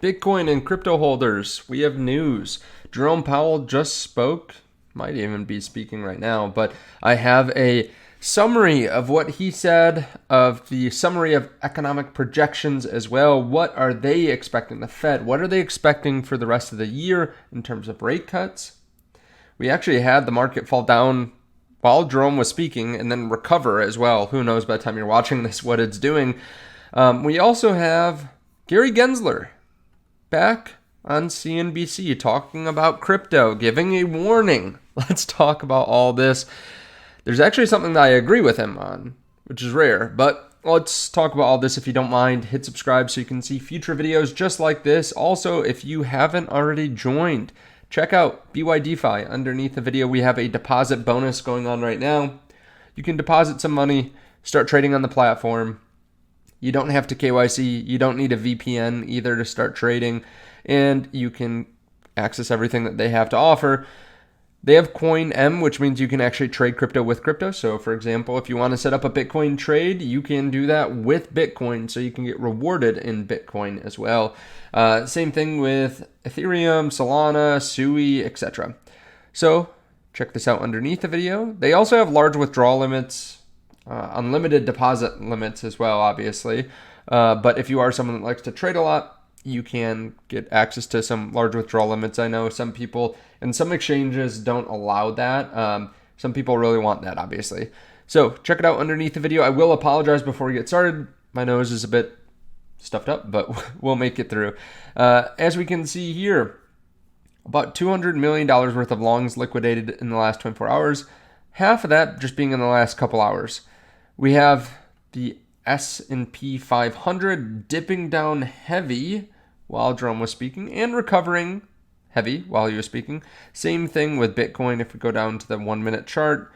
Bitcoin and crypto holders, we have news. Jerome Powell just spoke, might even be speaking right now, but I have a summary of what he said, of the summary of economic projections as well. What are they expecting? The Fed, what are they expecting for the rest of the year in terms of rate cuts? We actually had the market fall down while Jerome was speaking and then recover as well. Who knows by the time you're watching this what it's doing. We also have Gary Gensler back on CNBC talking about crypto, giving a warning. Let's talk about all this. There's actually something that I agree with him on, which is rare, but let's talk about all this. If you don't mind, hit subscribe so you can see future videos just like this. Also, if you haven't already joined, check out BYDeFi. Underneath the video, we have a deposit bonus going on right now. You can deposit some money, start trading on the platform. You don't have to KYC. You don't need a VPN either to start trading. And you can access everything that they have to offer. They have Coin M, which means you can actually trade crypto with crypto. So for example, if you want to set up a Bitcoin trade, you can do that with Bitcoin. So you can get rewarded in Bitcoin as well. Same thing with Ethereum, Solana, Sui, etc. So check this out underneath the video. They also have large withdrawal limits. Unlimited deposit limits as well, obviously. But if you are someone that likes to trade a lot, you can get access to some large withdrawal limits. I know some people and some exchanges don't allow that. Some people really want that, obviously. So check it out underneath the video. I will apologize before we get started. My nose is a bit stuffed up, but we'll make it through. As we can see here, about $200 million worth of longs liquidated in the last 24 hours. Half of that just being in the last couple hours. We have the S&P 500 dipping down heavy while Jerome was speaking and recovering heavy while he was speaking. Same thing with Bitcoin. If we go down to the 1 minute chart,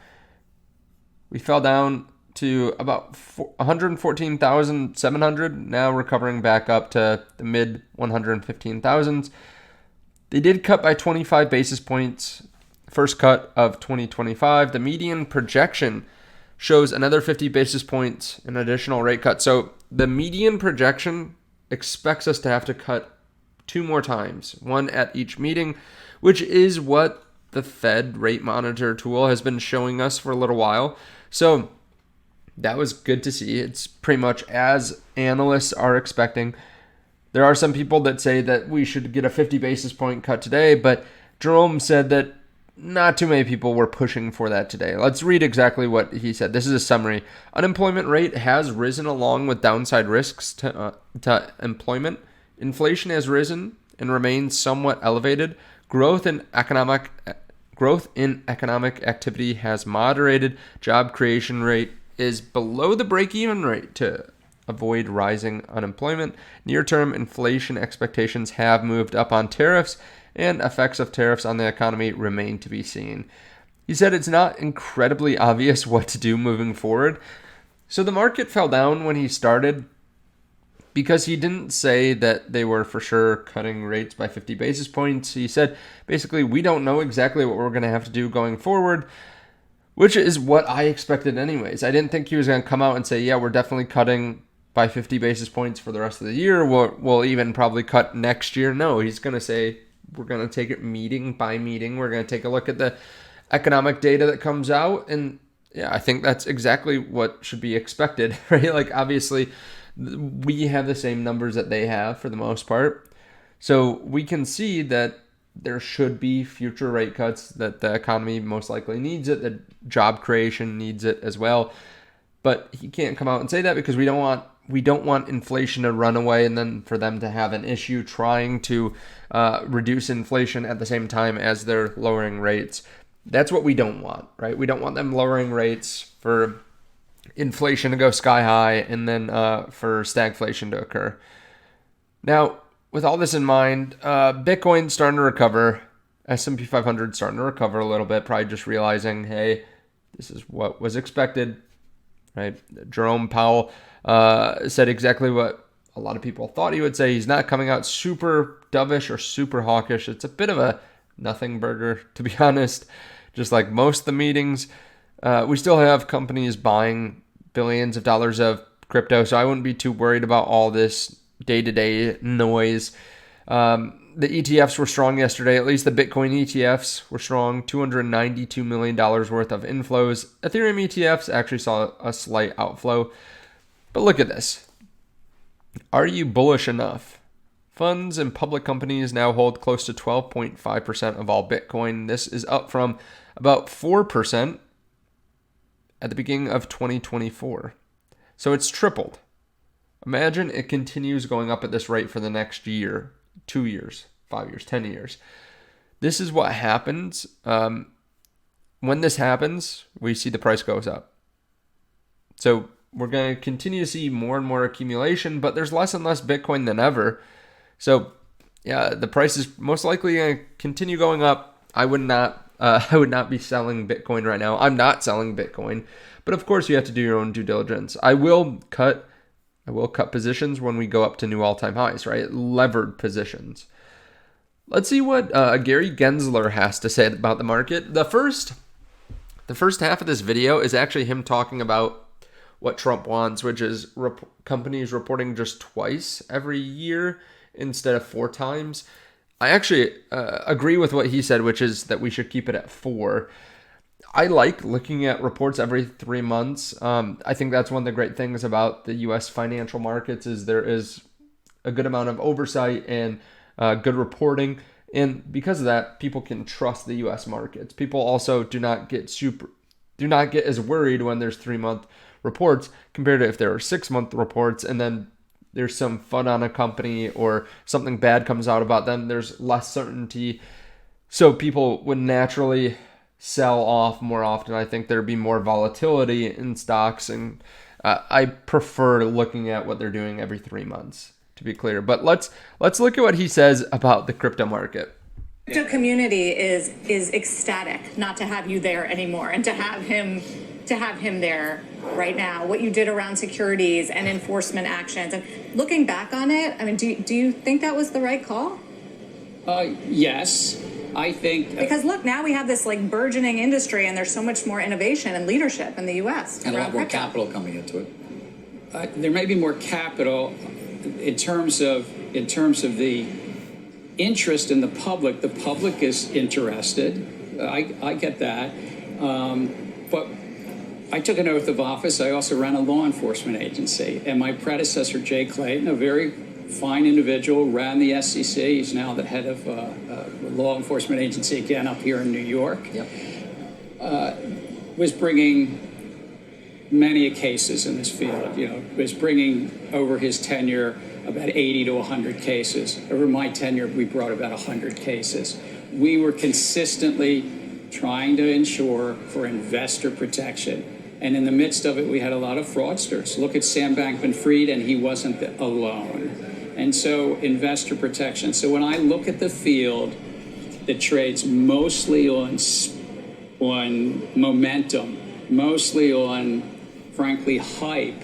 we fell down to about 114,700, now recovering back up to the mid 115,000s. They did cut by 25 basis points, first cut of 2025. The median projection shows another 50 basis points, an additional rate cut. So the median projection expects us to have to cut 2 more times, one at each meeting, which is what the Fed rate monitor tool has been showing us for a little while. So that was good to see. It's pretty much as analysts are expecting. There are some people that say that we should get a 50 basis point cut today, but Jerome said that not too many people were pushing for that today. Let's read exactly what he said. This is a summary. Unemployment rate has risen along with downside risks to employment. Inflation has risen and remains somewhat elevated. Growth in economic activity has moderated. Job creation rate is below the break-even rate to avoid rising unemployment. Near-term inflation expectations have moved up on tariffs, and effects of tariffs on the economy remain to be seen. He said it's not incredibly obvious what to do moving forward. So the market fell down when he started because he didn't say that they were for sure cutting rates by 50 basis points. He said, basically, we don't know exactly what we're going to have to do going forward, which is what I expected anyways. I didn't think he was going to come out and say, yeah, we're definitely cutting by 50 basis points for the rest of the year. We'll even probably cut next year. No, he's going to say, we're going to take it meeting by meeting. We're going to take a look at the economic data that comes out. And yeah, I think that's exactly what should be expected, right? Like, obviously, we have the same numbers that they have for the most part. So we can see that there should be future rate cuts, that the economy most likely needs it, that job creation needs it as well. But he can't come out and say that because we don't want inflation to run away and then for them to have an issue trying to reduce inflation at the same time as they're lowering rates. That's what we don't want, right? We don't want them lowering rates for inflation to go sky high and then for stagflation to occur. Now, with all this in mind, Bitcoin's starting to recover. S&P 500 starting to recover a little bit, probably just realizing, hey, this is what was expected, right? Jerome Powell said exactly what a lot of people thought he would say. He's not coming out super dovish or super hawkish. It's a bit of a nothing burger, to be honest. Just like most of the meetings, we still have companies buying billions of dollars of crypto, so I wouldn't be too worried about all this day-to-day noise. The ETFs were strong yesterday. At least the Bitcoin ETFs were strong. $292 million worth of inflows. Ethereum ETFs actually saw a slight outflow. But look at this. Are you bullish enough? Funds and public companies now hold close to 12.5% of all Bitcoin. This is up from about 4% at the beginning of 2024. So it's tripled. Imagine it continues going up at this rate for the next year, 2 years, 5 years, 10 years. This is what happens. When this happens, we see the price goes up. So we're going to continue to see more and more accumulation, but there's less and less Bitcoin than ever. So yeah, the price is most likely going to continue going up. I would not be selling Bitcoin right now. I'm not selling Bitcoin, but of course you have to do your own due diligence. I will cut positions when we go up to new all-time highs, right? Levered positions. Let's see what Gary Gensler has to say about the market. The first half of this video is actually him talking about what Trump wants, which is companies reporting just twice every year instead of 4 times. I actually agree with what he said, which is that we should keep it at 4. I like looking at reports every 3 months. I think that's one of the great things about the U.S. financial markets is there is a good amount of oversight and good reporting. And because of that, people can trust the U.S. markets. People also do not get as worried when there's 3-month reports compared to if there are 6-month reports and then there's some fun on a company or something bad comes out about them. There's less certainty. So people would naturally sell off more often. I think there'd be more volatility in stocks, and I prefer looking at what they're doing every 3 months, to be clear. But let's look at what he says about the crypto market. The crypto community is ecstatic not to have you there anymore, and to have him there right now. What you did around securities and enforcement actions, and looking back on it, I mean, do you think that was the right call? Yes. I think because look, now we have this like burgeoning industry, and there's so much more innovation and leadership in the U.S. and a lot more capital coming into it. There may be more capital in terms of the interest in the public. The public is interested. I get that, but I took an oath of office. I also ran a law enforcement agency, and my predecessor, Jay Clayton, a very fine individual, ran the SEC. He's now the head of a law enforcement agency again up here in New York. Yep. Was bringing many cases in this field. Was bringing over his tenure about 80 to 100 cases. Over my tenure, we brought about 100 cases. We were consistently trying to ensure for investor protection. And in the midst of it, we had a lot of fraudsters. Look at Sam Bankman-Fried, and he wasn't alone. And so investor protection. So when I look at the field that trades mostly on momentum, mostly on, frankly, hype.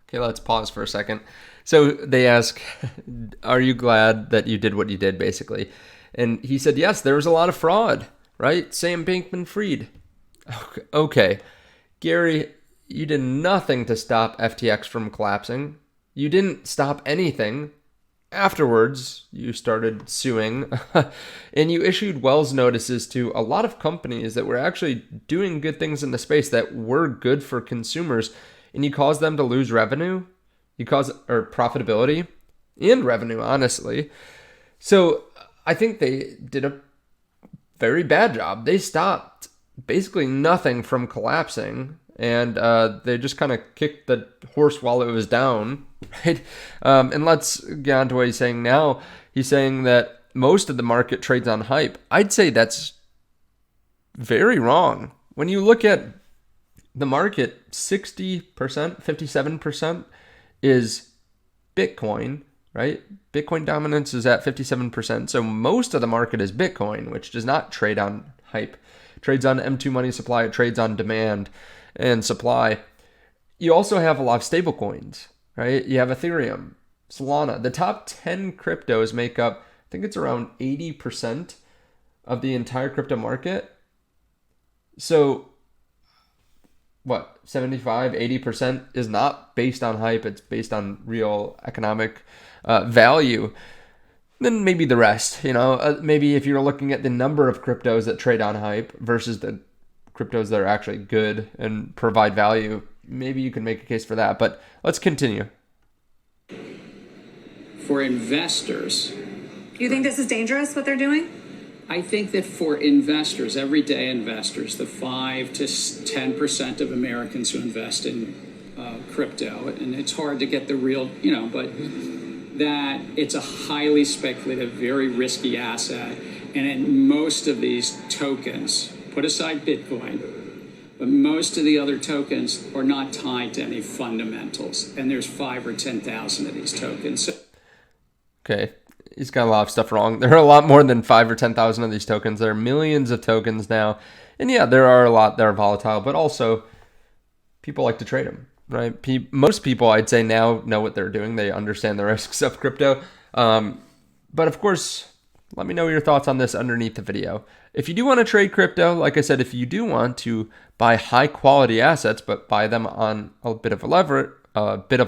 Okay, let's pause for a second. So they ask, are you glad that you did what you did, basically? And he said, yes, there was a lot of fraud, right? Sam Bankman-Fried. Okay. Gary, you did nothing to stop FTX from collapsing. You didn't stop anything. Afterwards, you started suing, and you issued Wells notices to a lot of companies that were actually doing good things in the space that were good for consumers, and you caused them to lose revenue, or profitability, and revenue, honestly. So I think they did a very bad job. They stopped basically nothing from collapsing, and they just kind of kicked the horse while it was down, right? And let's get on to what he's saying now. He's saying that most of the market trades on hype. I'd say that's very wrong. When you look at the market, 60%, 57% is Bitcoin, right? Bitcoin dominance is at 57%. So most of the market is Bitcoin, which does not trade on hype. It trades on M2 money supply. It trades on demand and supply. You also have a lot of stable coins, right? You have Ethereum, Solana. The top 10 cryptos make up, I think it's around 80% of the entire crypto market. So what, 75, 80% is not based on hype. It's based on real economic value. then maybe the rest, you know, maybe if you're looking at the number of cryptos that trade on hype versus the cryptos that are actually good and provide value, maybe you can make a case for that. But let's continue. For investors, Do you think this is dangerous, what they're doing? I think that for investors, everyday investors, the 5 to 10% of Americans who invest in crypto, and it's hard to get the real, you know, but that it's a highly speculative, very risky asset. And in most of these tokens, put aside Bitcoin, but most of the other tokens are not tied to any fundamentals. And there's 5 or 10,000 of these tokens. Okay, he's got a lot of stuff wrong. There are a lot more than 5 or 10,000 of these tokens. There are millions of tokens now. And yeah, there are a lot that are volatile, but also people like to trade them, right? Most people, I'd say, now know what they're doing. They understand the risks of crypto. But of course, let me know your thoughts on this underneath the video. If you do want to trade crypto, like I said, if you do want to buy high quality assets, but buy them on a bit of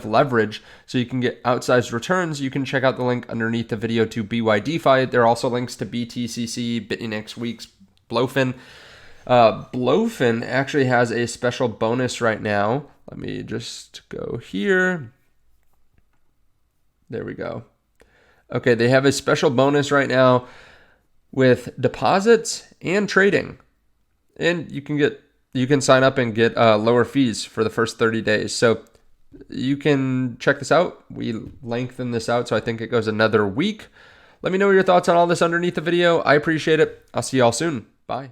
leverage so you can get outsized returns, you can check out the link underneath the video to BY DeFi. There are also links to BTCC, BTCC, WEEX, BLOFIN. BLOFIN actually has a special bonus right now. Let me just go here. There we go. Okay, they have a special bonus right now with deposits and trading. And you can sign up and get lower fees for the first 30 days. So you can check this out. We lengthen this out, so I think it goes another week. Let me know your thoughts on all this underneath the video. I appreciate it. I'll see y'all soon. Bye.